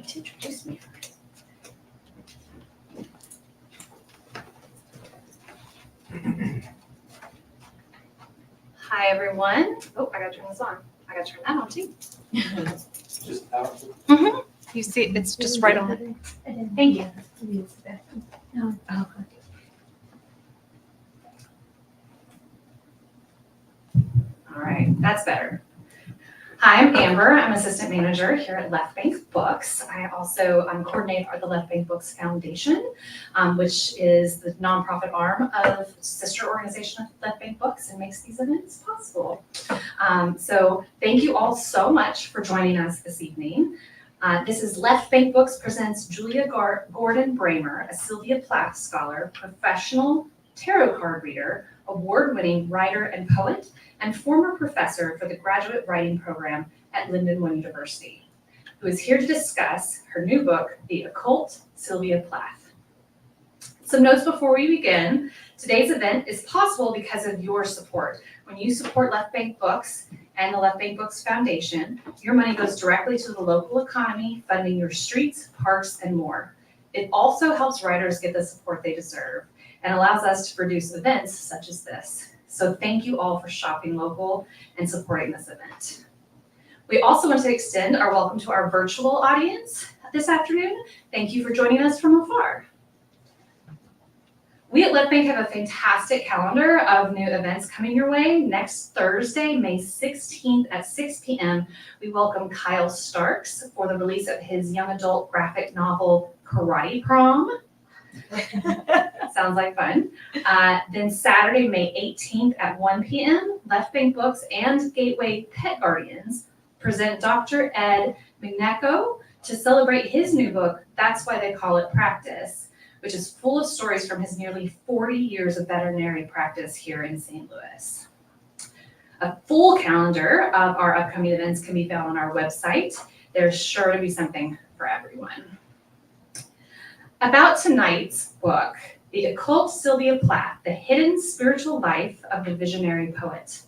need to introduce me first. Hi, everyone. Oh, I gotta turn this on. I gotta turn that on too. Just out. You see, it's just right on it. Thank you. No. Oh, all right, that's better. Hi, I'm Amber. I'm assistant manager here at Left Bank Books. I also coordinate the Left Bank Books Foundation, which is the nonprofit arm of sister organization of Left Bank Books and makes these events possible. So thank you all so much for joining us this evening. This is Left Bank Books presents Julia Gordon-Bramer, a Sylvia Plath scholar, professional tarot card reader, award-winning writer and poet, and former professor for the graduate writing program at Lindenwood University, who is here to discuss her new book, The Occult Sylvia Plath. Some notes before we begin. Today's event is possible because of your support. When you support Left Bank Books and the Left Bank Books Foundation, your money goes directly to the local economy, funding your streets, parks, and more. It also helps writers get the support they deserve and allows us to produce events such as this. So thank you all for shopping local and supporting this event. We also want to extend our welcome to our virtual audience this afternoon. Thank you for joining us from afar. We at Left Bank have a fantastic calendar of new events coming your way. Next Thursday, May 16th at 6 p.m., we welcome Kyle Starks for the release of his young adult graphic novel, Karate Prom. Sounds like fun. Then Saturday, May 18th at 1 p.m., Left Bank Books and Gateway Pet Guardians present Dr. Ed McNeco to celebrate his new book, That's Why They Call It Practice, which is full of stories from his nearly 40 years of veterinary practice here in St. Louis. A full calendar of our upcoming events can be found on our website. There's sure to be something for everyone. About tonight's book, The Occult Sylvia Plath, The Hidden Spiritual Life of the Visionary Poet.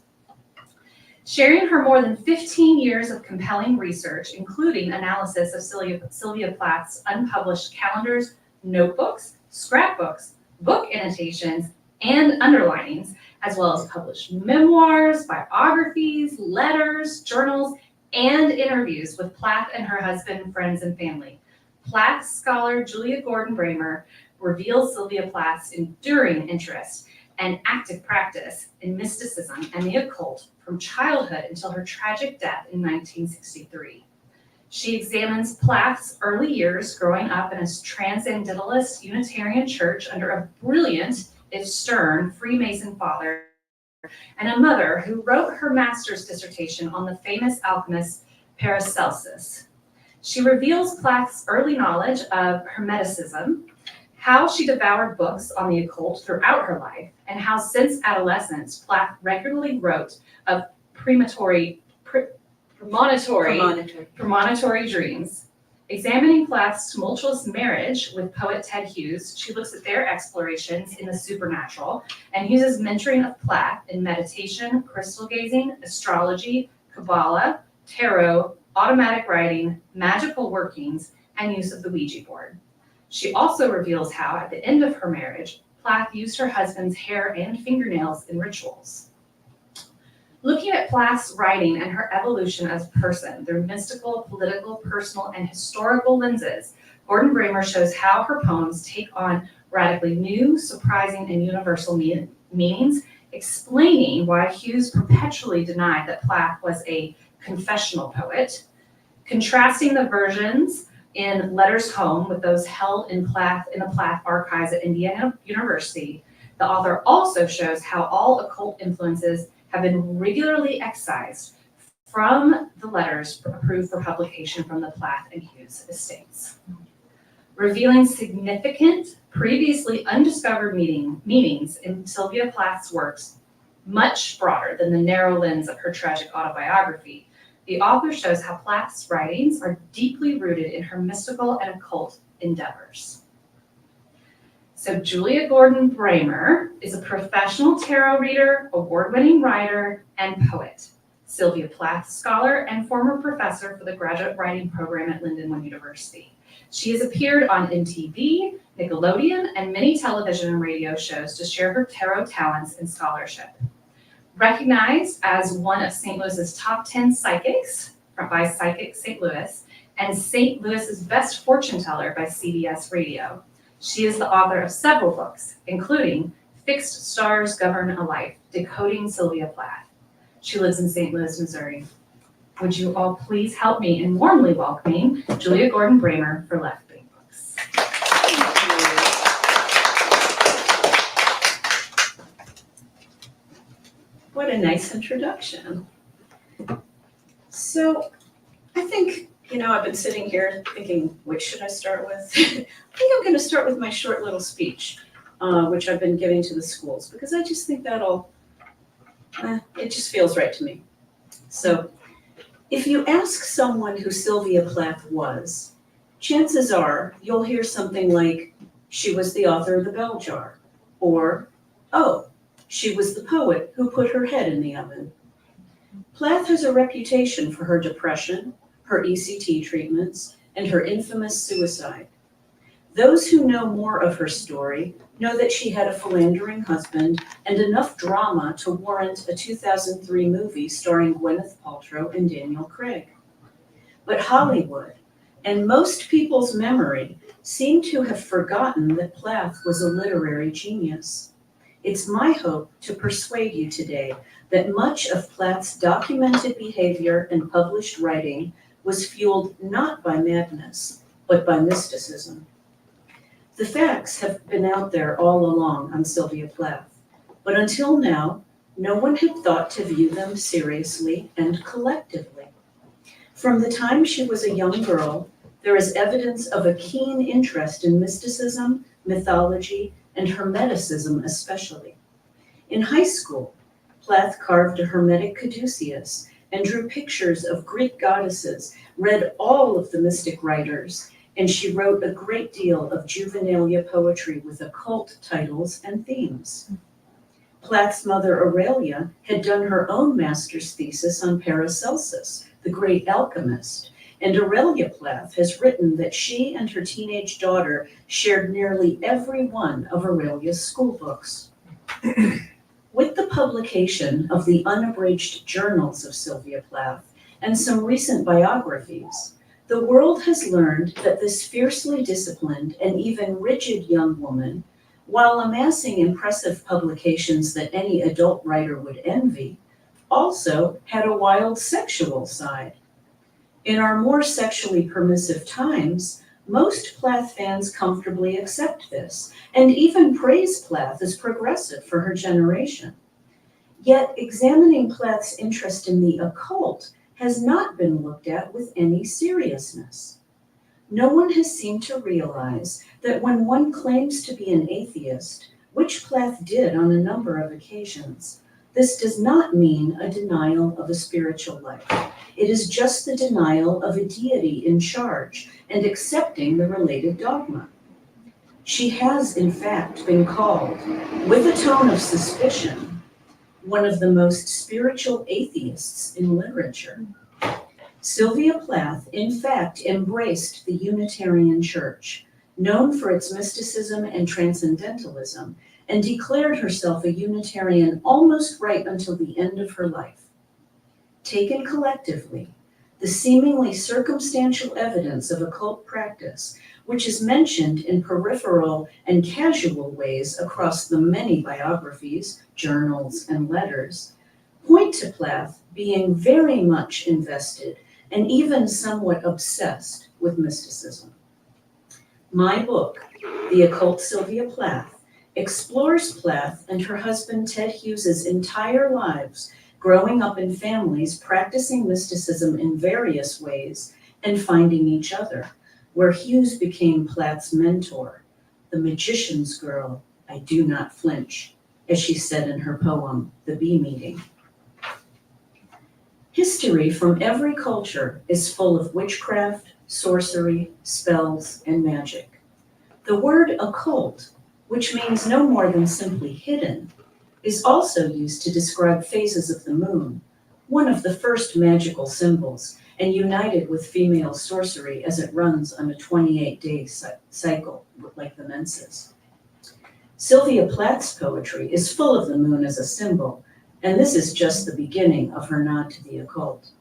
Sharing her more than 15 years of compelling research, including analysis of Sylvia Plath's unpublished calendars, notebooks, scrapbooks, book annotations, and underlinings, as well as published memoirs, biographies, letters, journals, and interviews with Plath and her husband, friends, and family. Plath scholar Julia Gordon-Bramer reveals Sylvia Plath's enduring interest and active practice in mysticism and the occult from childhood until her tragic death in 1963. She examines Plath's early years growing up in a transcendentalist Unitarian church under a brilliant, if stern, Freemason father and a mother who wrote her master's dissertation on the famous alchemist Paracelsus. She reveals Plath's early knowledge of Hermeticism, how she devoured books on the occult throughout her life, and how since adolescence, Plath regularly wrote of premonitory dreams. Examining Plath's tumultuous marriage with poet Ted Hughes, she looks at their explorations in the supernatural and uses mentoring of Plath in meditation, crystal gazing, astrology, Kabbalah, tarot, automatic writing, magical workings, and use of the Ouija board. She also reveals how, at the end of her marriage, Plath used her husband's hair and fingernails in rituals. Looking at Plath's writing and her evolution as a person through mystical, political, personal, and historical lenses, Gordon-Bramer shows how her poems take on radically new, surprising, and universal meanings, explaining why Hughes perpetually denied that Plath was a confessional poet, contrasting the versions in Letters Home with those held in the Plath archives at Indiana University. The author also shows how all occult influences have been regularly excised from the letters approved for publication from the Plath and Hughes estates, revealing significant, previously undiscovered meanings in Sylvia Plath's works, much broader than the narrow lens of her tragic autobiography. The author shows how Plath's writings are deeply rooted in her mystical and occult endeavors. So Julia Gordon-Bramer is a professional tarot reader, award-winning writer, and poet. Sylvia Plath Scholar and former professor for the graduate writing program at Lindenwood University. She has appeared on MTV, Nickelodeon, and many television and radio shows to share her tarot talents and scholarship. Recognized as one of St. Louis's top 10 psychics by Psychic St. Louis and St. Louis's best fortune teller by CBS Radio, she is the author of several books, including Fixed Stars Govern a Life, Decoding Sylvia Plath. She lives in St. Louis, Missouri. Would you all please help me in warmly welcoming Julia Gordon-Bramer for Left Brain Books. What a nice introduction. So I think, I've been sitting here thinking, which should I start with? I think I'm going to start with my short little speech, which I've been giving to the schools, because I just think it just feels right to me. So if you ask someone who Sylvia Plath was, chances are you'll hear something like, she was the author of The Bell Jar, or, oh, she was the poet who put her head in the oven. Plath has a reputation for her depression, her ECT treatments, and her infamous suicide. Those who know more of her story know that she had a philandering husband and enough drama to warrant a 2003 movie starring Gwyneth Paltrow and Daniel Craig. But Hollywood, and most people's memory, seem to have forgotten that Plath was a literary genius. It's my hope to persuade you today that much of Plath's documented behavior and published writing was fueled not by madness, but by mysticism. The facts have been out there all along on Sylvia Plath, but until now, no one had thought to view them seriously and collectively. From the time she was a young girl, there is evidence of a keen interest in mysticism, mythology, and Hermeticism especially. In high school, Plath carved a Hermetic caduceus and drew pictures of Greek goddesses, read all of the mystic writers, and she wrote a great deal of juvenilia poetry with occult titles and themes. Plath's mother Aurelia had done her own master's thesis on Paracelsus, the great alchemist, and Aurelia Plath has written that she and her teenage daughter shared nearly every one of Aurelia's school books. With the publication of the unabridged journals of Sylvia Plath and some recent biographies, the world has learned that this fiercely disciplined and even rigid young woman, while amassing impressive publications that any adult writer would envy, also had a wild sexual side. In our more sexually permissive times, most Plath fans comfortably accept this, and even praise Plath as progressive for her generation. Yet examining Plath's interest in the occult has not been looked at with any seriousness. No one has seemed to realize that when one claims to be an atheist, which Plath did on a number of occasions, this does not mean a denial of a spiritual life. It is just the denial of a deity in charge and accepting the related dogma. She has, in fact, been called, with a tone of suspicion, one of the most spiritual atheists in literature. Sylvia Plath, in fact, embraced the Unitarian Church, known for its mysticism and transcendentalism, and declared herself a Unitarian almost right until the end of her life. Taken collectively, the seemingly circumstantial evidence of occult practice, which is mentioned in peripheral and casual ways across the many biographies, journals, and letters, point to Plath being very much invested and even somewhat obsessed with mysticism. My book, The Occult Sylvia Plath, explores Plath and her husband Ted Hughes's entire lives, growing up in families practicing mysticism in various ways and finding each other, where Hughes became Plath's mentor, the magician's girl, I do not flinch, as she said in her poem, The Bee Meeting. History from every culture is full of witchcraft, sorcery, spells, and magic. The word occult, which means no more than simply hidden, is also used to describe phases of the moon, one of the first magical symbols, and united with female sorcery as it runs on a 28-day cycle, like the menses. Sylvia Plath's poetry is full of the moon as a symbol, and this is just the beginning of her nod to the occult.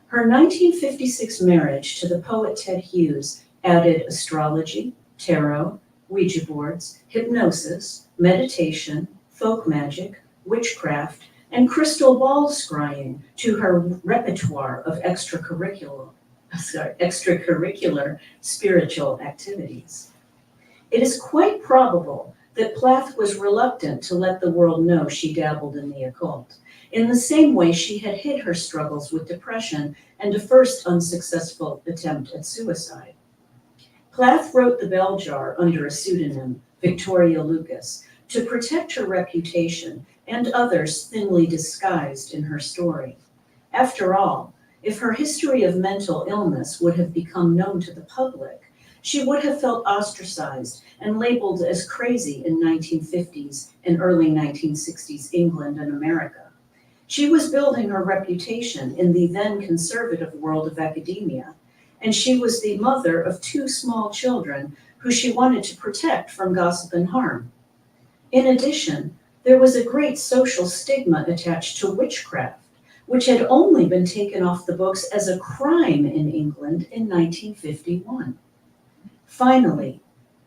Her 1956 marriage to the poet Ted Hughes added astrology, tarot, Ouija boards, hypnosis, meditation, folk magic, witchcraft, and crystal ball scrying to her repertoire of extracurricular spiritual activities. It is quite probable that Plath was reluctant to let the world know she dabbled in the occult, in the same way she had hid her struggles with depression and a first unsuccessful attempt at suicide. Plath wrote The Bell Jar under a pseudonym, Victoria Lucas, to protect her reputation and others thinly disguised in her story. After all, if her history of mental illness would have become known to the public, she would have felt ostracized and labeled as crazy in 1950s and early 1960s England and America. She was building her reputation in the then conservative world of academia, and she was the mother of 2 small children who she wanted to protect from gossip and harm. In addition, there was a great social stigma attached to witchcraft, which had only been taken off the books as a crime in England in 1951. Finally,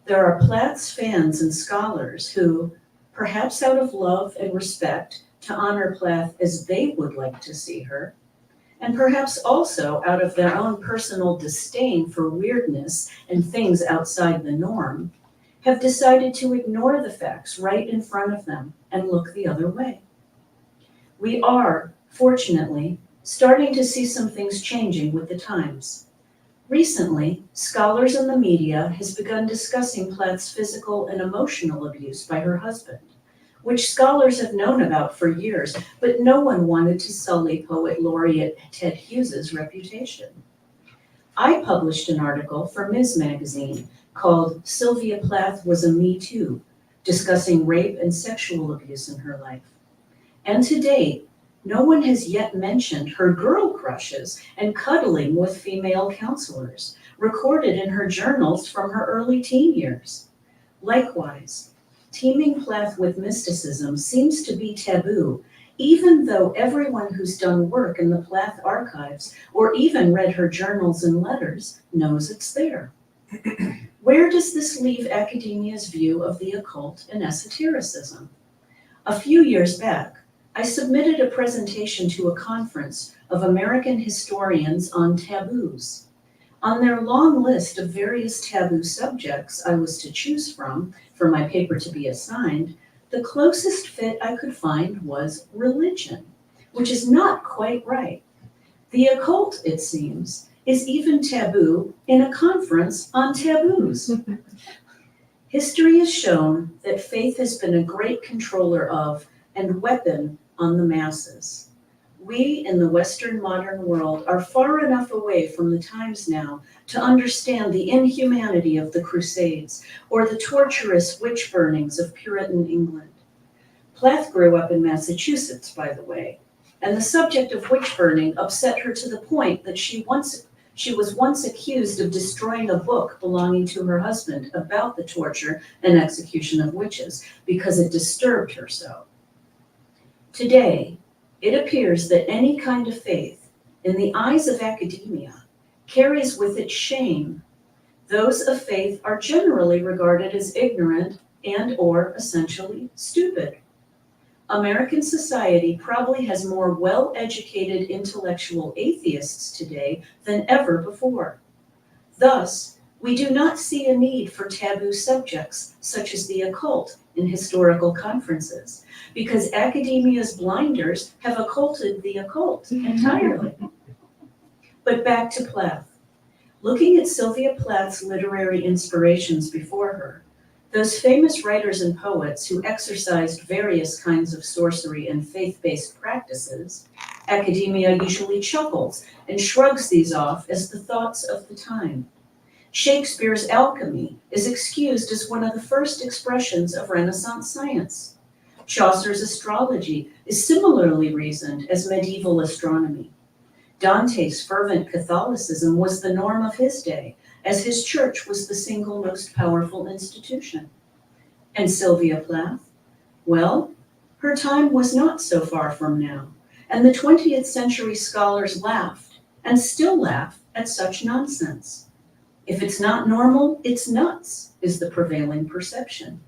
there are Plath's fans and scholars who, perhaps out of love and respect to honor Plath as they would like to see her, and perhaps also out of their own personal disdain for weirdness and things outside the norm, have decided to ignore the facts right in front of them and look the other way. We are, fortunately, starting to see some things changing with the times. Recently, scholars in the media has begun discussing Plath's physical and emotional abuse by her husband, which scholars have known about for years, but no one wanted to sully poet laureate Ted Hughes's reputation. I published an article for Ms. Magazine called Sylvia Plath Was a Me Too, discussing rape and sexual abuse in her life. And to date, no one has yet mentioned her girl crushes and cuddling with female counselors, recorded in her journals from her early teen years. Likewise, teaming Plath with mysticism seems to be taboo, even though everyone who's done work in the Plath archives or even read her journals and letters knows it's there. Where does this leave academia's view of the occult and esotericism? A few years back, I submitted a presentation to a conference of American historians on taboos. On their long list of various taboo subjects I was to choose from for my paper to be assigned, the closest fit I could find was religion, which is not quite right. The occult, it seems, is even taboo in a conference on taboos. History has shown that faith has been a great controller of and weapon on the masses. We in the Western modern world are far enough away from the times now to understand the inhumanity of the Crusades or the torturous witch burnings of Puritan England. Plath grew up in Massachusetts, by the way, and the subject of witch burning upset her to the point that she was once accused of destroying a book belonging to her husband about the torture and execution of witches because it disturbed her so. Today, it appears that any kind of faith, in the eyes of academia, carries with it shame. Those of faith are generally regarded as ignorant and/or essentially stupid. American society probably has more well-educated intellectual atheists today than ever before. Thus, we do not see a need for taboo subjects such as the occult in historical conferences, because academia's blinders have occulted the occult entirely. But back to Plath. Looking at Sylvia Plath's literary inspirations before her, those famous writers and poets who exercised various kinds of sorcery and faith-based practices, academia usually chuckles and shrugs these off as the thoughts of the time. Shakespeare's alchemy is excused as one of the first expressions of Renaissance science. Chaucer's astrology is similarly reasoned as medieval astronomy. Dante's fervent Catholicism was the norm of his day, as his church was the single most powerful institution. And Sylvia Plath? Well, her time was not so far from now, and the 20th century scholars laughed, and still laugh, at such nonsense. If it's not normal, it's nuts, is the prevailing perception.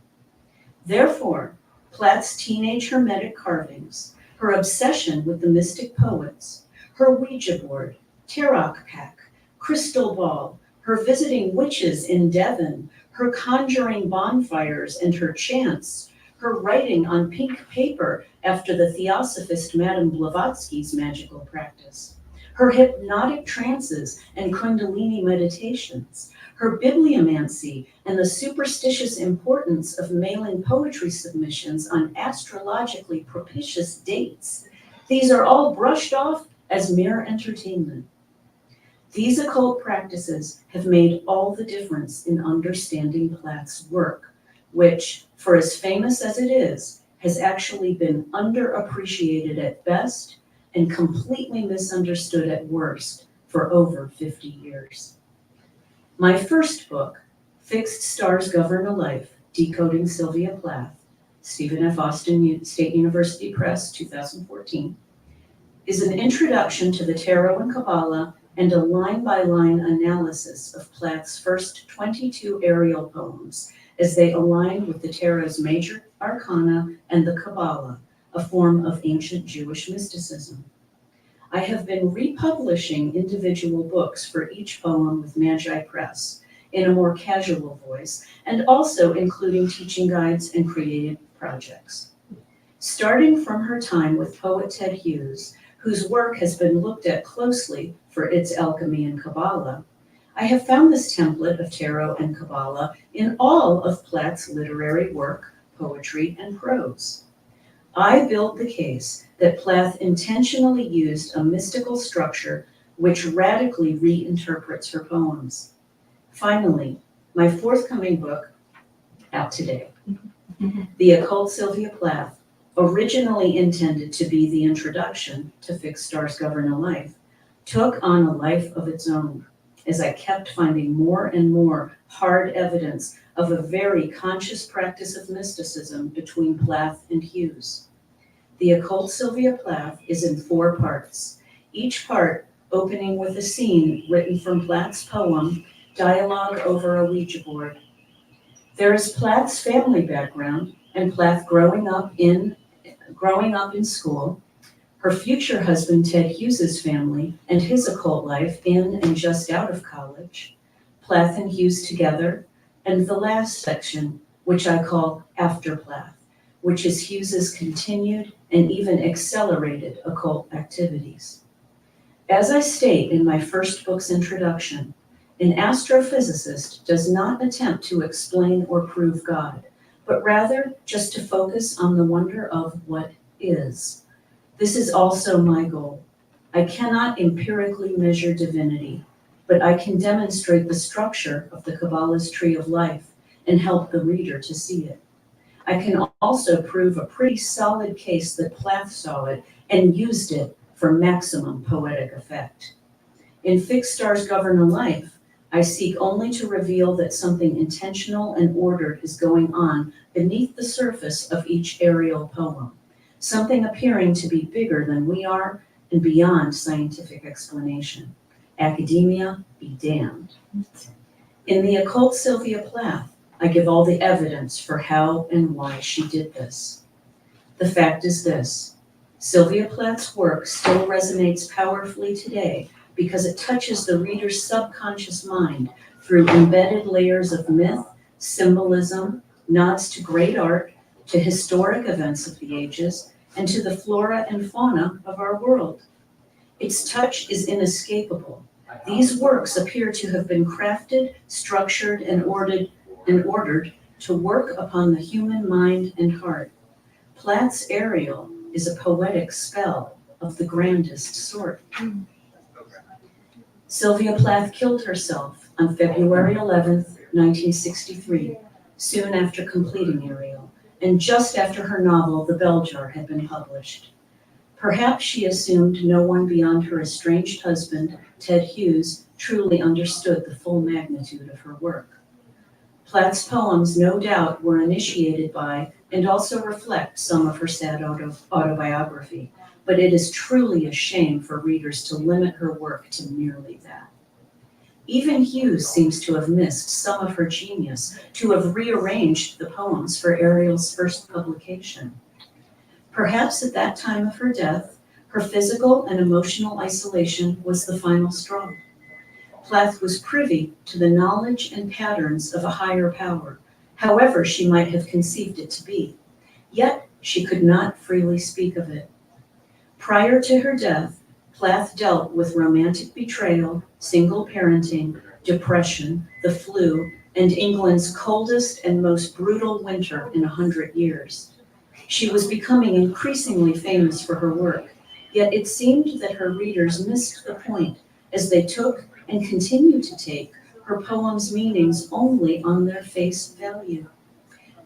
Therefore, Plath's teenage hermetic carvings, her obsession with the mystic poets, her Ouija board, tarot pack, crystal ball, her visiting witches in Devon, her conjuring bonfires and her chants, her writing on pink paper after the theosophist Madame Blavatsky's magical practice, her hypnotic trances and kundalini meditations, her bibliomancy and the superstitious importance of mailing poetry submissions on astrologically propitious dates. These are all brushed off as mere entertainment. These occult practices have made all the difference in understanding Plath's work, which, for as famous as it is, has actually been underappreciated at best and completely misunderstood at worst for over 50 years. My first book, Fixed Stars Govern a Life, Decoding Sylvia Plath, Stephen F. Austin State University Press, 2014, is an introduction to the Tarot and Kabbalah and a line-by-line analysis of Plath's first 22 aerial poems as they align with the Tarot's major arcana and the Kabbalah, a form of ancient Jewish mysticism. I have been republishing individual books for each poem with Magi Press in a more casual voice, and also including teaching guides and creative projects. Starting from her time with poet Ted Hughes, whose work has been looked at closely for its alchemy and Kabbalah, I have found this template of tarot and Kabbalah in all of Plath's literary work, poetry, and prose. I build the case that Plath intentionally used a mystical structure which radically reinterprets her poems. Finally, my forthcoming book, out today, The Occult Sylvia Plath, originally intended to be the introduction to Fixed Stars Govern a Life, took on a life of its own as I kept finding more and more hard evidence of a very conscious practice of mysticism between Plath and Hughes. The Occult Sylvia Plath is in 4 parts, each part opening with a scene written from Plath's poem, Dialogue Over a Ouija Board. There is Plath's family background and Plath growing up in school, her future husband Ted Hughes's family and his occult life in and just out of college, Plath and Hughes together, and the last section, which I call After Plath, which is Hughes's continued and even accelerated occult activities. As I state in my first book's introduction, an astrophysicist does not attempt to explain or prove God, but rather just to focus on the wonder of what is. This is also my goal. I cannot empirically measure divinity, but I can demonstrate the structure of the Kabbalah's tree of life and help the reader to see it. I can also prove a pretty solid case that Plath saw it and used it for maximum poetic effect. In Fixed Stars Govern a Life, I seek only to reveal that something intentional and ordered is going on beneath the surface of each aerial poem, something appearing to be bigger than we are and beyond scientific explanation. Academia be damned. In The Occult Sylvia Plath, I give all the evidence for how and why she did this. The fact is this: Sylvia Plath's work still resonates powerfully today because it touches the reader's subconscious mind through embedded layers of myth, symbolism, nods to great art, to historic events of the ages, and to the flora and fauna of our world. Its touch is inescapable. These works appear to have been crafted, structured, and ordered to work upon the human mind and heart. Plath's Ariel is a poetic spell of the grandest sort. Sylvia Plath killed herself on February 11th, 1963, soon after completing Ariel, and just after her novel, The Bell Jar, had been published. Perhaps she assumed no one beyond her estranged husband, Ted Hughes, truly understood the full magnitude of her work. Plath's poems, no doubt, were initiated by and also reflect some of her sad autobiography, but it is truly a shame for readers to limit her work to merely that. Even Hughes seems to have missed some of her genius, to have rearranged the poems for Ariel's first publication. Perhaps at that time of her death, her physical and emotional isolation was the final straw. Plath was privy to the knowledge and patterns of a higher power, however she might have conceived it to be, yet she could not freely speak of it. Prior to her death, Plath dealt with romantic betrayal, single parenting, depression, the flu, and England's coldest and most brutal winter in 100 years. She was becoming increasingly famous for her work, yet it seemed that her readers missed the point as they took and continue to take her poems' meanings only on their face value.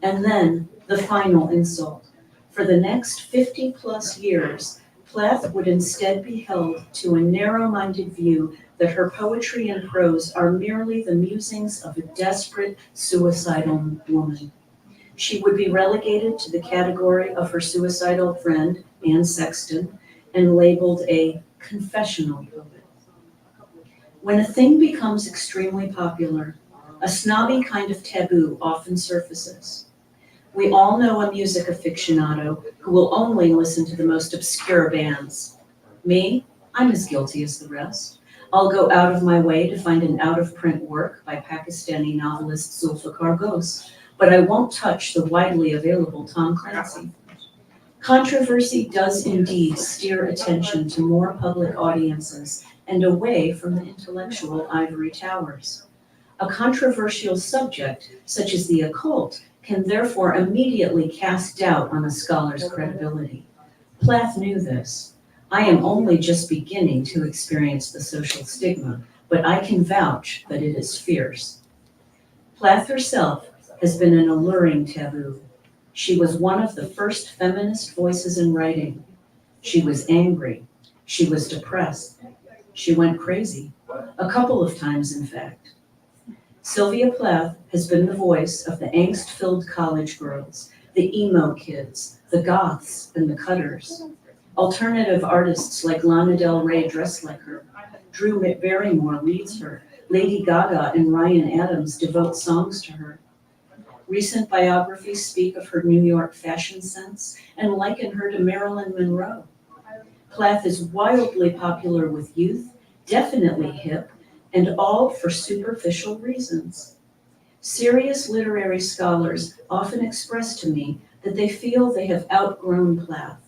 And then the final insult. For the next 50+ years, Plath would instead be held to a narrow-minded view that her poetry and prose are merely the musings of a desperate, suicidal woman. She would be relegated to the category of her suicidal friend, Anne Sexton, and labeled a confessional poet. When a thing becomes extremely popular, a snobby kind of taboo often surfaces. We all know a music aficionado who will only listen to the most obscure bands. Me, I'm as guilty as the rest. I'll go out of my way to find an out-of-print work by Pakistani novelist Zulfikar Ghosh, but I won't touch the widely available Tom Clancy. Controversy does indeed steer attention to more public audiences and away from the intellectual ivory towers. A controversial subject, such as the occult, can therefore immediately cast doubt on a scholar's credibility. Plath knew this. I am only just beginning to experience the social stigma, but I can vouch that it is fierce. Plath herself has been an alluring taboo. She was one of the first feminist voices in writing. She was angry. She was depressed. She went crazy, a couple of times in fact. Sylvia Plath has been the voice of the angst-filled college girls, the emo kids, the goths, and the cutters. Alternative artists like Lana Del Rey dress like her. Drew Barrymore reads her. Lady Gaga and Ryan Adams devote songs to her. Recent biographies speak of her New York fashion sense and liken her to Marilyn Monroe. Plath is wildly popular with youth, definitely hip, and all for superficial reasons. Serious literary scholars often express to me that they feel they have outgrown Plath,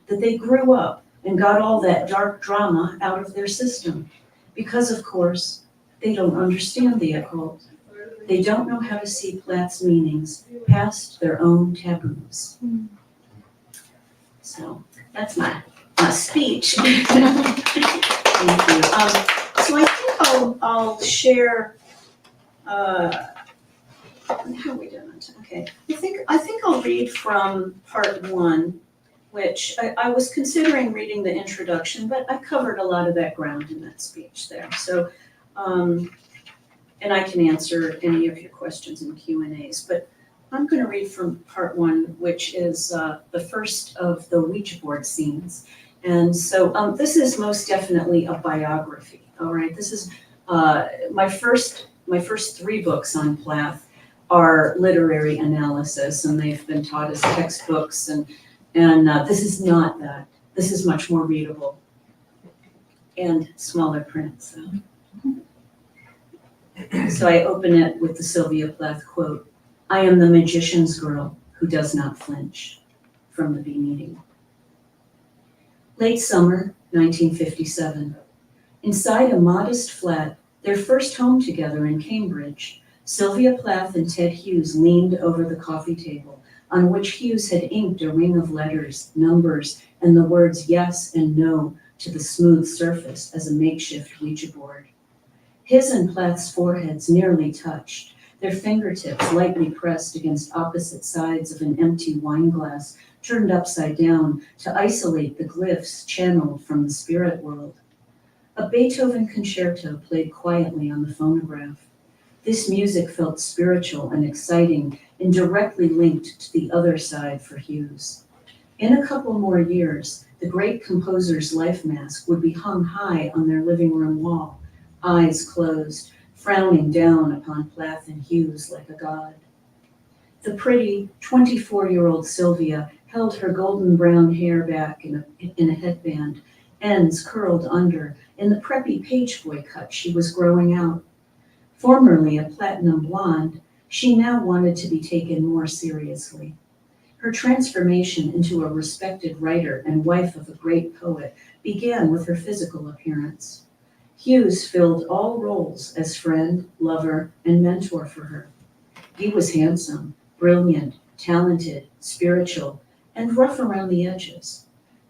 that they grew up and got all that dark drama out of their system, because of course, they don't understand the occult. They don't know how to see Plath's meanings past their own taboos. So that's my speech. Thank you. So I think I'll share. How are we doing? Okay. I think I'll read from part 1, which I was considering reading the introduction, but I covered a lot of that ground in that speech there. So, and I can answer any of your questions in Q&As, but I'm going to read from part 1, which is the first of the Ouija board scenes. And so this is most definitely a biography. All right, this is my first 3 books on Plath are literary analysis, and they've been taught as textbooks. And this is not that. This is much more readable and smaller print. So I open it with the Sylvia Plath quote: "I am the magician's girl who does not flinch," from the Bee Meeting. Late summer, 1957. Inside a modest flat, their first home together in Cambridge, Sylvia Plath and Ted Hughes leaned over the coffee table, on which Hughes had inked a ring of letters, numbers, and the words yes and no to the smooth surface as a makeshift Ouija board. His and Plath's foreheads nearly touched, their fingertips lightly pressed against opposite sides of an empty wine glass turned upside down to isolate the glyphs channeled from the spirit world. A Beethoven concerto played quietly on the phonograph. This music felt spiritual and exciting and directly linked to the other side for Hughes. In a couple more years, the great composer's life mask would be hung high on their living room wall, eyes closed, frowning down upon Plath and Hughes like a god. The pretty 24-year-old Sylvia held her golden brown hair back in a headband, ends curled under, in the preppy page boy cut she was growing out. Formerly a platinum blonde, she now wanted to be taken more seriously. Her transformation into a respected writer and wife of a great poet began with her physical appearance. Hughes filled all roles as friend, lover, and mentor for her. He was handsome, brilliant, talented, spiritual, and rough around the edges.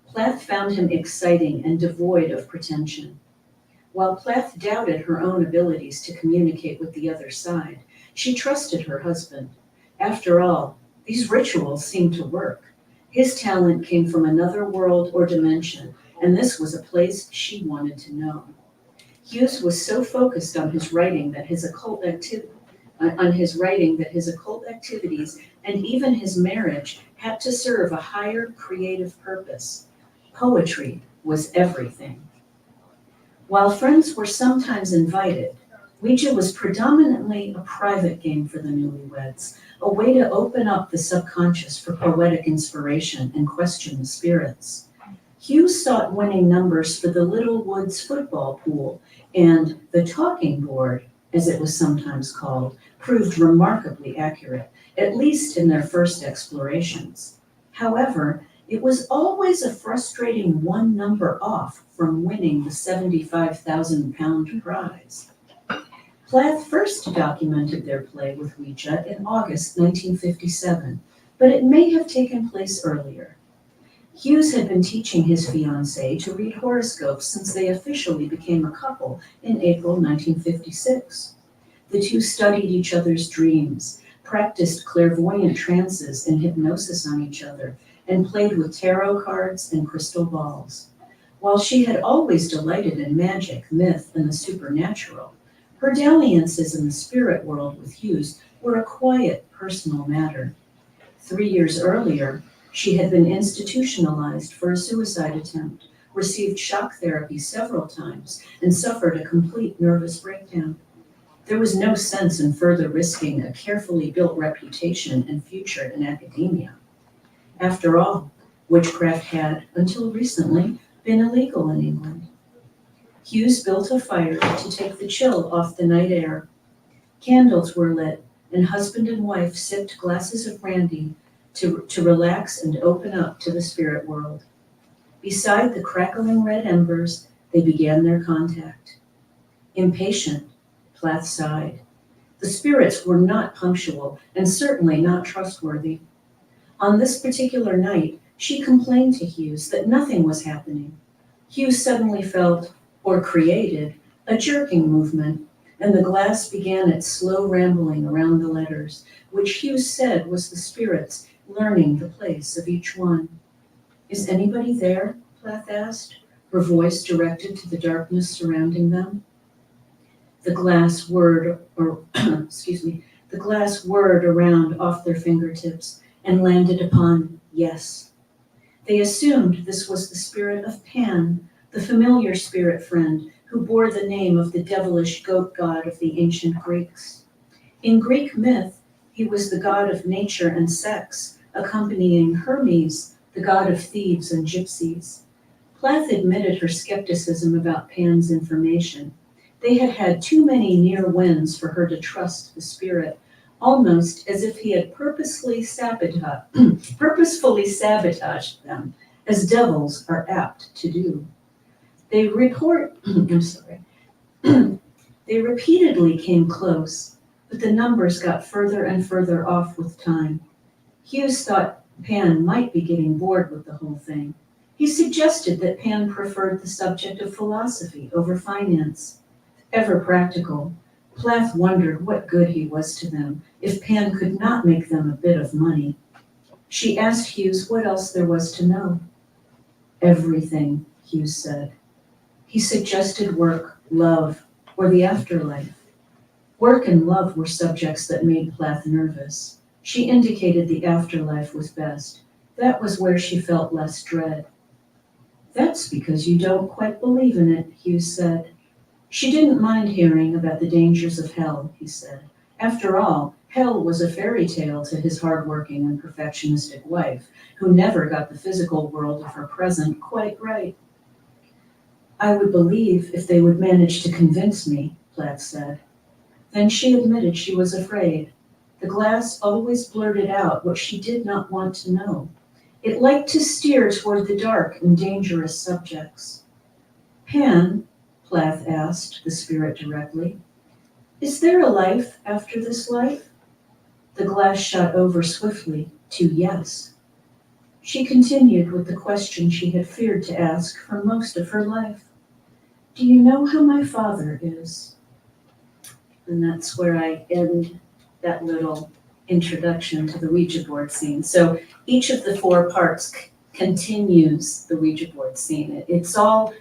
Plath found him exciting and devoid of pretension. While Plath doubted her own abilities to communicate with the other side, she trusted her husband. After all, these rituals seemed to work. His talent came from another world or dimension, and this was a place she wanted to know. Hughes was so focused on his writing that his occult activities and even his marriage had to serve a higher creative purpose. Poetry was everything. While friends were sometimes invited, Ouija was predominantly a private game for the newlyweds, a way to open up the subconscious for poetic inspiration and question the spirits. Hughes sought winning numbers for the Little Woods football pool, and the talking board, as it was sometimes called, proved remarkably accurate, at least in their first explorations. However, it was always a frustrating one number off from winning the 75,000-pound prize. Plath first documented their play with Ouija in August 1957, but it may have taken place earlier. Hughes had been teaching his fiancée to read horoscopes since they officially became a couple in April 1956. The two studied each other's dreams, practiced clairvoyant trances and hypnosis on each other, and played with tarot cards and crystal balls. While she had always delighted in magic, myth, and the supernatural, her dalliances in the spirit world with Hughes were a quiet, personal matter. 3 years earlier, she had been institutionalized for a suicide attempt, received shock therapy several times, and suffered a complete nervous breakdown. There was no sense in further risking a carefully built reputation and future in academia. After all, witchcraft had, until recently, been illegal in England. Hughes built a fire to take the chill off the night air. Candles were lit, and husband and wife sipped glasses of brandy to relax and open up to the spirit world. Beside the crackling red embers, they began their contact. Impatient, Plath sighed. The spirits were not punctual and certainly not trustworthy. On this particular night, she complained to Hughes that nothing was happening. Hughes suddenly felt, or created, a jerking movement, and the glass began its slow rambling around the letters, which Hughes said was the spirits learning the place of each one. "Is anybody there?" Plath asked, her voice directed to the darkness surrounding them. The glass whirred around off their fingertips and landed upon yes. They assumed this was the spirit of Pan, the familiar spirit friend who bore the name of the devilish goat god of the ancient Greeks. In Greek myth, he was the god of nature and sex, accompanying Hermes, the god of thieves and gypsies. Plath admitted her skepticism about Pan's information. They had had too many near wins for her to trust the spirit, almost as if he had purposefully sabotaged them, as devils are apt to do. They repeatedly came close, but the numbers got further and further off with time. Hughes thought Pan might be getting bored with the whole thing. He suggested that Pan preferred the subject of philosophy over finance. Ever practical, Plath wondered what good he was to them if Pan could not make them a bit of money. She asked Hughes what else there was to know. Everything, Hughes said. He suggested work, love, or the afterlife. Work and love were subjects that made Plath nervous. She indicated the afterlife was best. That was where she felt less dread. That's because you don't quite believe in it, Hughes said. She didn't mind hearing about the dangers of hell, he said. After all, hell was a fairy tale to his hard-working and perfectionistic wife, who never got the physical world of her present quite right. I would believe if they would manage to convince me, Plath said. Then she admitted she was afraid. The glass always blurted out what she did not want to know. It liked to steer toward the dark and dangerous subjects. Pan, Plath asked the spirit directly, is there a life after this life? The glass shot over swiftly to yes. She continued with the question she had feared to ask for most of her life. Do you know how my father is? And that's where I end that little introduction to the Ouija board scene. So each of the 4 parts continues the Ouija board scene. It's all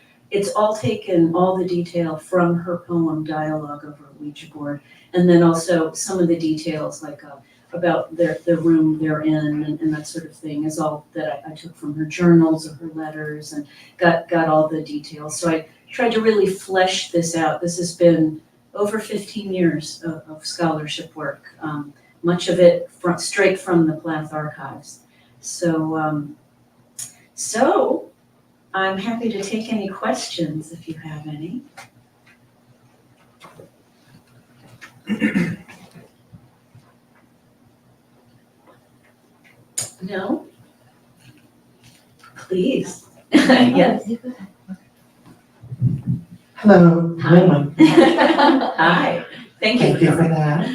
taken, all the detail from her poem Dialogue Over a Ouija Board, and then also some of the details like about the room they're in and that sort of thing is all that I took from her journals or her letters and got all the details. So I tried to really flesh this out. This has been over 15 years of scholarship work, much of it straight from the Plath archives. So I'm happy to take any questions if you have any. No? Please. Yes. Hello. Hi. Hi. Hi. Thank you. Thank you for that.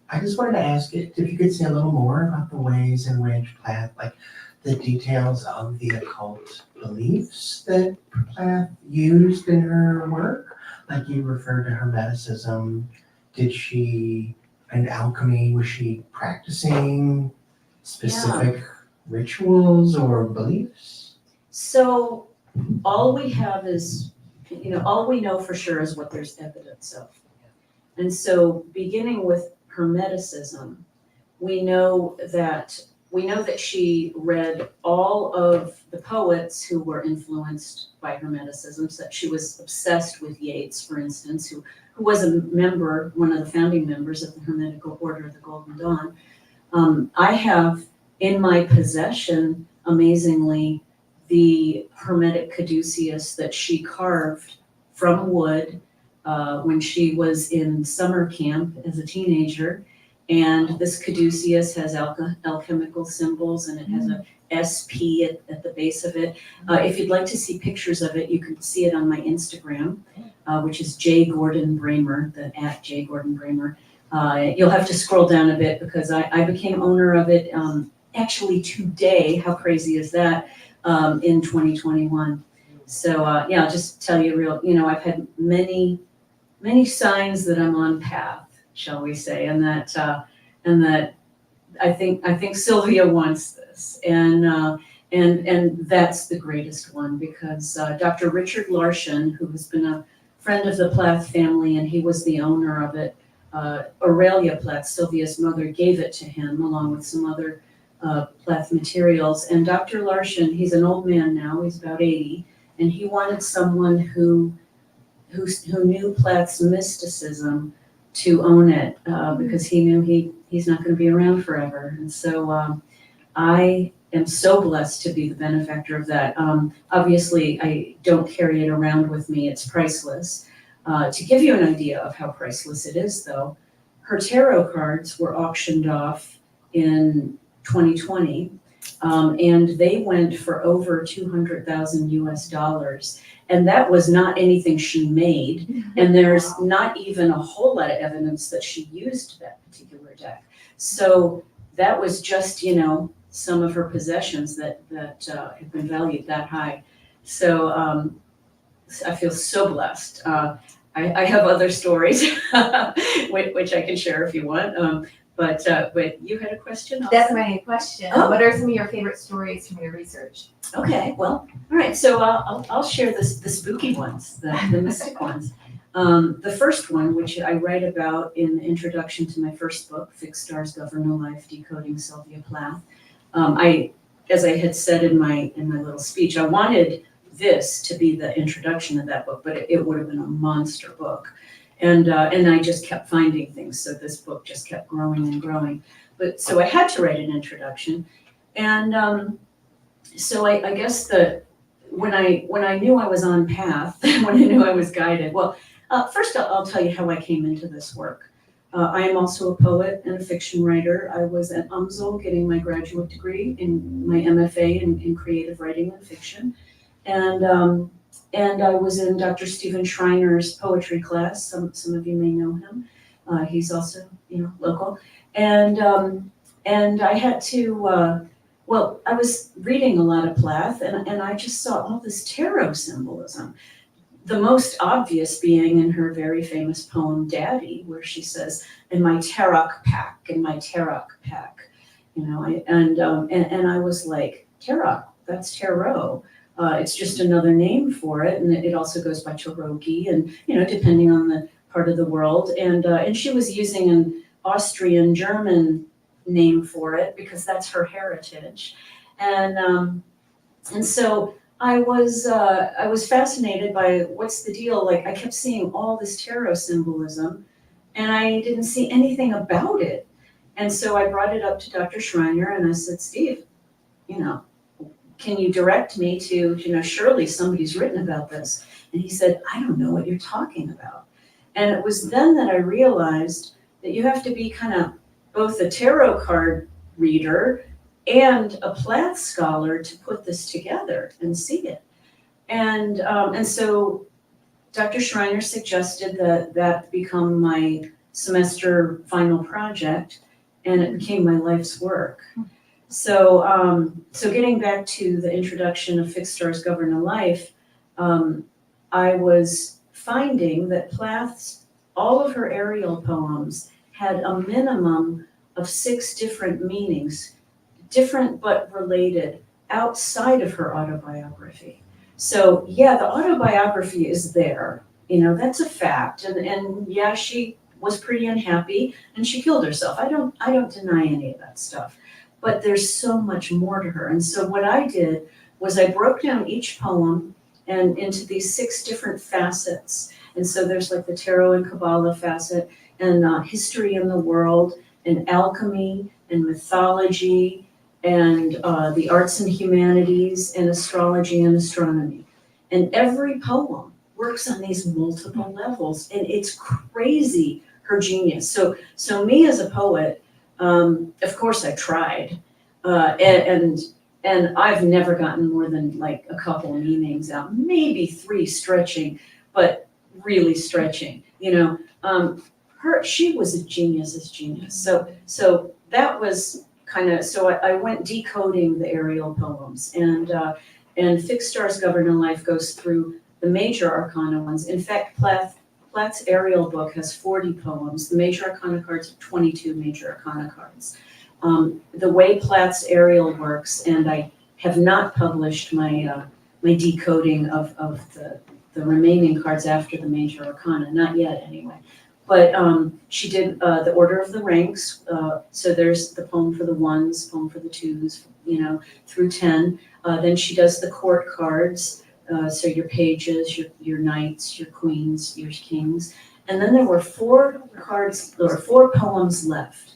I just wanted to ask if you could say a little more about the ways in which Plath, like the details of the occult beliefs that Plath used in her work. Like you referred to Hermeticism. And alchemy, was she practicing specific rituals or beliefs? So all we have is, all we know for sure is what there's evidence of. And so beginning with Hermeticism, we know that she read all of the poets who were influenced by Hermeticism. So she was obsessed with Yeats, for instance, who was a member, one of the founding members of the Hermetical Order of the Golden Dawn. I have in my possession, amazingly, the Hermetic caduceus that she carved from wood when she was in summer camp as a teenager. And this caduceus has alchemical symbols, and it has a SP at the base of it. If you'd like to see pictures of it, you can see it on my Instagram, which is J. Gordon-Bramer, @ J. Gordon-Bramer. You'll have to scroll down a bit because I became owner of it actually today. How crazy is that? In 2021. So I'll just tell you I've had many signs that I'm on path, shall we say, and that I think Sylvia wants this, and that's the greatest one because Dr. Richard Larson, who has been a friend of the Plath family, and he was the owner of it. Aurelia Plath, Sylvia's mother, gave it to him along with some other Plath materials. And Dr. Larson, he's an old man now, he's about 80, and he wanted someone who knew Plath's mysticism to own it because he knew he's not going to be around forever. And so I am so blessed to be the benefactor of that. Obviously, I don't carry it around with me. It's priceless. To give you an idea of how priceless it is, though, her tarot cards were auctioned off in 2020, and they went for over $200,000 US. And that was not anything she made. And there's not even a whole lot of evidence that she used that particular deck. So that was just, some of her possessions that have been valued that high. So I feel so blessed. I have other stories, which I can share if you want. But you had a question also? That's my question. Oh. What are some of your favorite stories from your research? Okay, well, all right, so I'll share the spooky ones, the mystic ones. The first one, which I write about in the introduction to my first book, Fixed Stars Govern a Life, Decoding Sylvia Plath. As I had said in my little speech, I wanted this to be the introduction of that book, but it would have been a monster book. And I just kept finding things, so this book just kept growing and growing. But so I had to write an introduction, and so I guess when I knew I was on path, when I knew I was guided. Well, first I'll tell you how I came into this work. I am also a poet and a fiction writer. I was at UMSL getting my graduate degree in my MFA in creative writing and fiction, and I was in Dr. Stephen Schreiner's poetry class. Some of you may know him. He's also local, and I had to. Well, I was reading a lot of Plath, and I just saw all this tarot symbolism. The most obvious being in her very famous poem, Daddy, where she says, in my tarot pack, and I was like, tarot, that's tarot. It's just another name for it, and it also goes by Tarogi, and depending on the part of the world. And she was using an Austrian German name for it because that's her heritage, and so I was fascinated by what's the deal. Like, I kept seeing all this tarot symbolism, and I didn't see anything about it. And so I brought it up to Dr. Schreiner, and I said, Steve, can you direct me to, surely somebody's written about this. And he said, I don't know what you're talking about. And it was then that I realized that you have to be kind of both a tarot card reader and a Plath scholar to put this together and see it. And so Dr. Schreiner suggested that become my semester final project, and it became my life's work. So getting back to the introduction of Fixed Stars Govern a Life, I was finding that Plath's, all of her aerial poems had a minimum of 6 different meanings, different but related, outside of her autobiography. So yeah, the autobiography is there, that's a fact. And yeah, she was pretty unhappy and she killed herself. I don't deny any of that stuff. But there's so much more to her. And so what I did was I broke down each poem and into these 6 different facets. And so there's like the tarot and Kabbalah facet, and history in the world, and alchemy, and mythology, and the arts and humanities, and astrology and astronomy. And every poem works on these multiple levels, and it's crazy, her genius. So me as a poet, of course I tried, and I've never gotten more than like a couple meanings out, maybe 3 stretching, but really stretching, she was a genius's genius. So that was kind of, so I went decoding the aerial poems, and Fixed Stars Govern a Life goes through the major arcana ones. In fact, Plath's aerial book has 40 poems. The major arcana cards are 22 major arcana cards. The way Plath's aerial works, and I have not published my decoding of the remaining cards after the major arcana, not yet anyway. But she did the order of the ranks. So there's the poem for the 1s, poem for the 2s, through 10. Then she does the court cards. So your pages, your knights, your queens, your kings. And then there were 4 cards, or 4 poems left.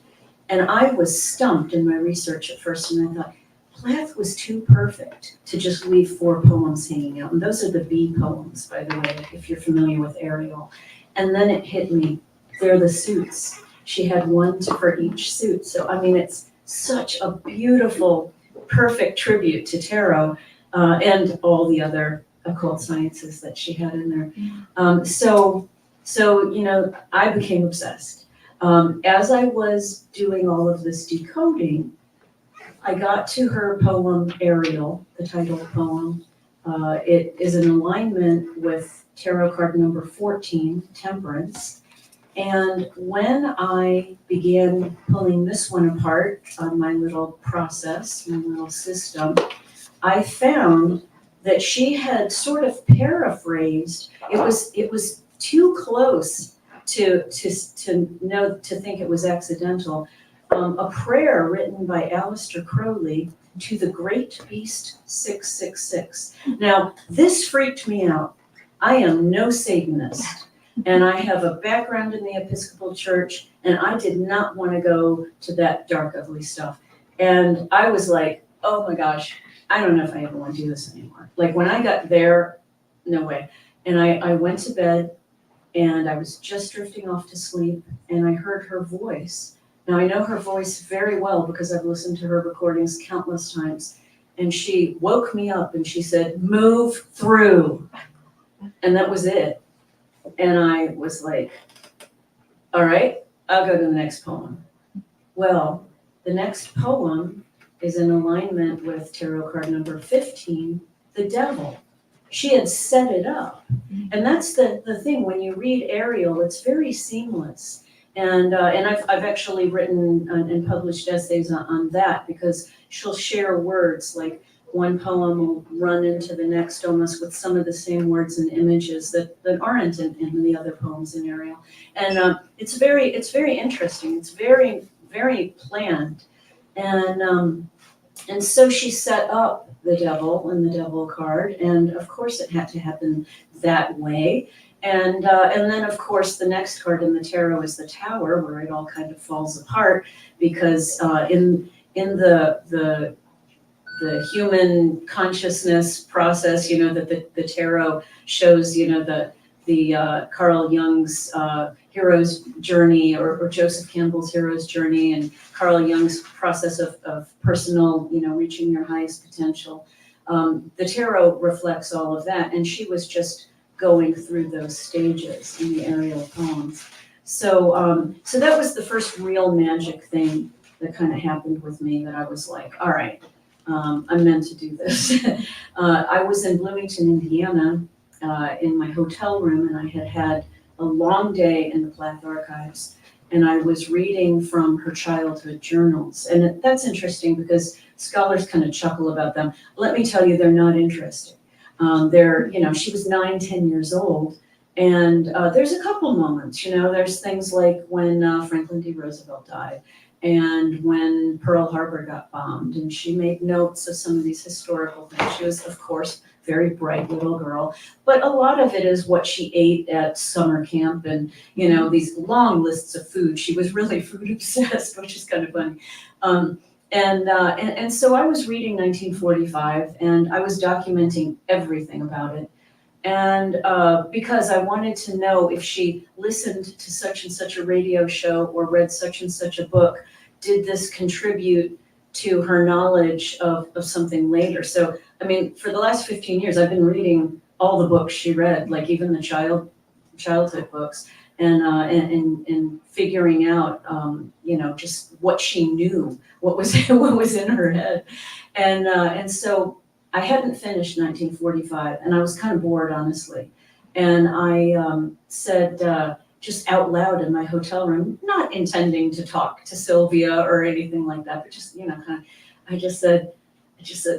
And I was stumped in my research at first, and I thought, Plath was too perfect to just leave 4 poems hanging out. And those are the B poems, by the way, if you're familiar with Ariel. And then it hit me, they're the suits. She had 1 for each suit. So, I mean, it's such a beautiful, perfect tribute to tarot and all the other occult sciences that she had in there. So I became obsessed. As I was doing all of this decoding, I got to her poem, Ariel, the title poem. It is in alignment with tarot card number 14, Temperance. And when I began pulling this one apart on my little process, my little system, I found that she had sort of paraphrased. It was too close to think it was accidental. A prayer written by Aleister Crowley to the Great Beast 666. Now, this freaked me out. I am no Satanist. And I have a background in the Episcopal Church, and I did not want to go to that dark, ugly stuff. And I was like, oh my gosh, I don't know if I ever want to do this anymore. Like when I got there, no way. And I went to bed, and I was just drifting off to sleep, and I heard her voice. Now I know her voice very well because I've listened to her recordings countless times. And she woke me up and she said, move through. And that was it. And I was like, all right, I'll go to the next poem. Well, the next poem is in alignment with tarot card number 15, the Devil. She had set it up. And that's the thing, when you read Ariel, it's very seamless. And I've actually written and published essays on that because she'll share words, like one poem will run into the next almost with some of the same words and images that aren't in the other poems in Ariel. And it's very interesting. It's very, very planned. And so she set up the Devil and the Devil card. And of course it had to happen that way. And then of course the next card in the tarot is the Tower, where it all kind of falls apart because in the human consciousness process, that the tarot shows, the Carl Jung's hero's journey or Joseph Campbell's hero's journey and Carl Jung's process of personal, reaching your highest potential. The tarot reflects all of that, and she was just going through those stages in the Ariel poems. So that was the first real magic thing that kind of happened with me, that I was like, all right, I'm meant to do this. I was in Bloomington, Indiana, in my hotel room, and I had a long day in the Plath archives, and I was reading from her childhood journals. And that's interesting because scholars kind of chuckle about them. Let me tell you, they're not interesting. She was 9-10 years old, and there's a couple moments, there's things like when Franklin D. Roosevelt died, and when Pearl Harbor got bombed, and she made notes of some of these historical things. She was, of course, very bright little girl, but a lot of it is what she ate at summer camp and, these long lists of food. She was really food obsessed, which is kind of funny. And so I was reading 1945, and I was documenting everything about it. And because I wanted to know if she listened to such and such a radio show or read such and such a book, did this contribute to her knowledge of something later? So, for the last 15 years, I've been reading all the books she read, like even the childhood books, and figuring out, just what she knew, what was in her head. And so I hadn't finished 1945, and I was kind of bored, honestly. And I said, just out loud in my hotel room, not intending to talk to Sylvia or anything like that, but just, I just said,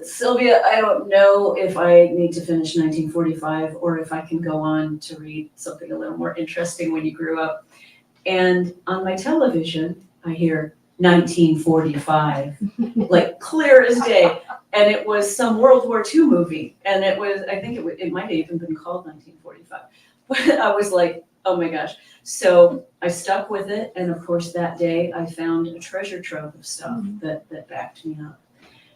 Sylvia, I don't know if I need to finish 1945 or if I can go on to read something a little more interesting when you grew up. And on my television, I hear 1945, like clear as day. And it was some World War II movie. And it was, I think it might have even been called 1945. But I was like, oh my gosh. So I stuck with it. And of course, that day I found a treasure trove of stuff that backed me up.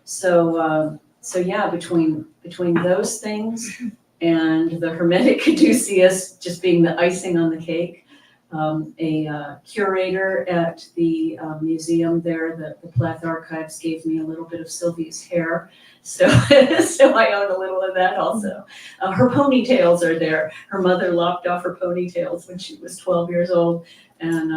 So yeah, between those things and the Hermetic Caduceus just being the icing on the cake, a curator at the museum there, the Plath Archives, gave me a little bit of Sylvia's hair. So I own a little of that also. Her ponytails are there. Her mother lopped off her ponytails when she was 12 years old. And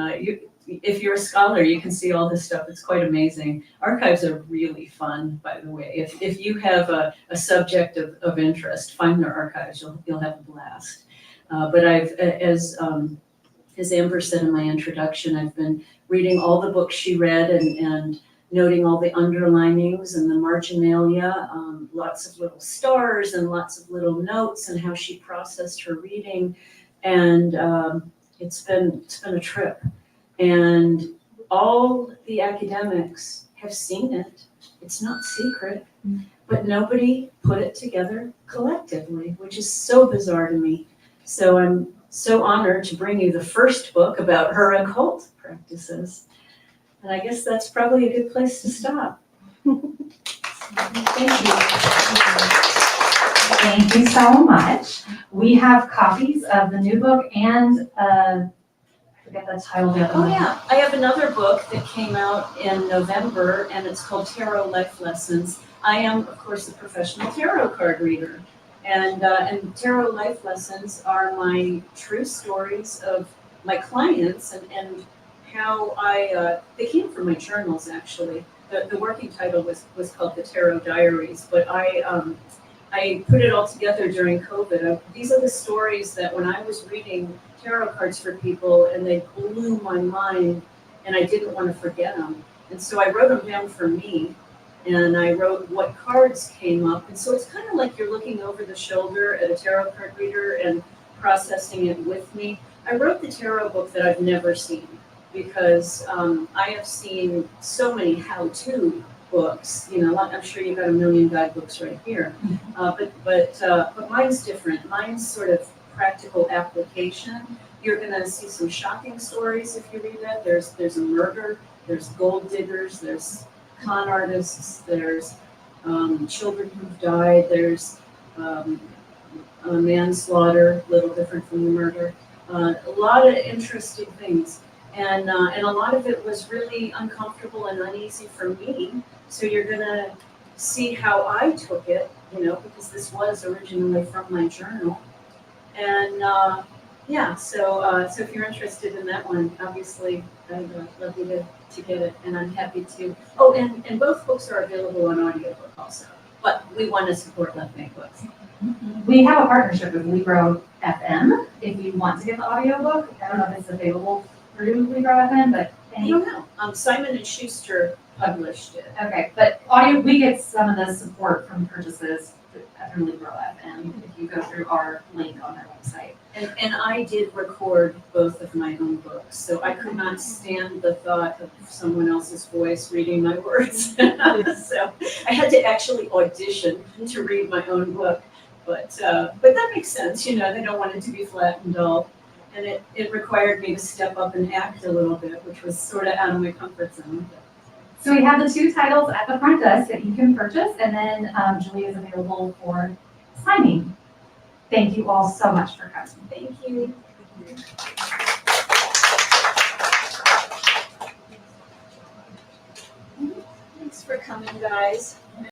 if you're a scholar, you can see all this stuff. It's quite amazing. Archives are really fun, by the way. If you have a subject of interest, find their archives. You'll have a blast. But as Amber said in my introduction, I've been reading all the books she read and noting all the underlinings and the marginalia, lots of little stars and lots of little notes and how she processed her reading. And it's been a trip. And all the academics have seen it. It's not secret, but nobody put it together collectively, which is so bizarre to me. So I'm so honored to bring you the first book about her occult practices. And I guess that's probably a good place to stop. Thank you. Thank you so much. We have copies of the new book and, I forget the title of the other Oh one. yeah, I have another book that came out in November and it's called Tarot Life Lessons. I am, of course, a professional tarot card reader. And Tarot Life Lessons are my true stories of my clients and how they came from my journals actually. The working title was called the Tarot Diaries, but I put it all together during COVID. These are the stories that when I was reading tarot cards for people and they blew my mind and I didn't want to forget them. And so I wrote them down for me and I wrote what cards came up. And so it's kind of like you're looking over the shoulder at a tarot card reader and processing it with me. I wrote the tarot book that I've never seen because I have seen so many how-to books. You know, I'm sure you've got a million guidebooks right here, but mine's different. Mine's sort of practical application. You're gonna see some shocking stories if you read that. There's a murder, there's gold diggers, there's con artists, there's children who've died, there's manslaughter, a little different from the murder. A lot of interesting things. And a lot of it was really uncomfortable and uneasy for me. So you're gonna see how I took it, you know, because this was originally from my journal. And so if you're interested in that one, obviously I'd love you to get it, and I'm happy to. Oh, and both books are available on audiobook also, but we want to support left-wing books. We have a partnership with Libro FM. If you want to get the audiobook, I don't know if it's available through Libro FM, but I don't know. Simon and Schuster published it. okay, but we get some of the support from purchases through Libro FM if you go through our link on our website. And I did record both of my own books, so I could not stand the thought of someone else's voice reading my words. So I had to actually audition to read my own book, but that makes sense, you know, they don't want it to be flat and dull. And it required me to step up and act a little bit, which was sort of out of my comfort zone. So we have the two titles at the front desk that you can purchase, and then Julia is available for signing. Thank you all so much for coming. Thank you. Thanks for coming, guys.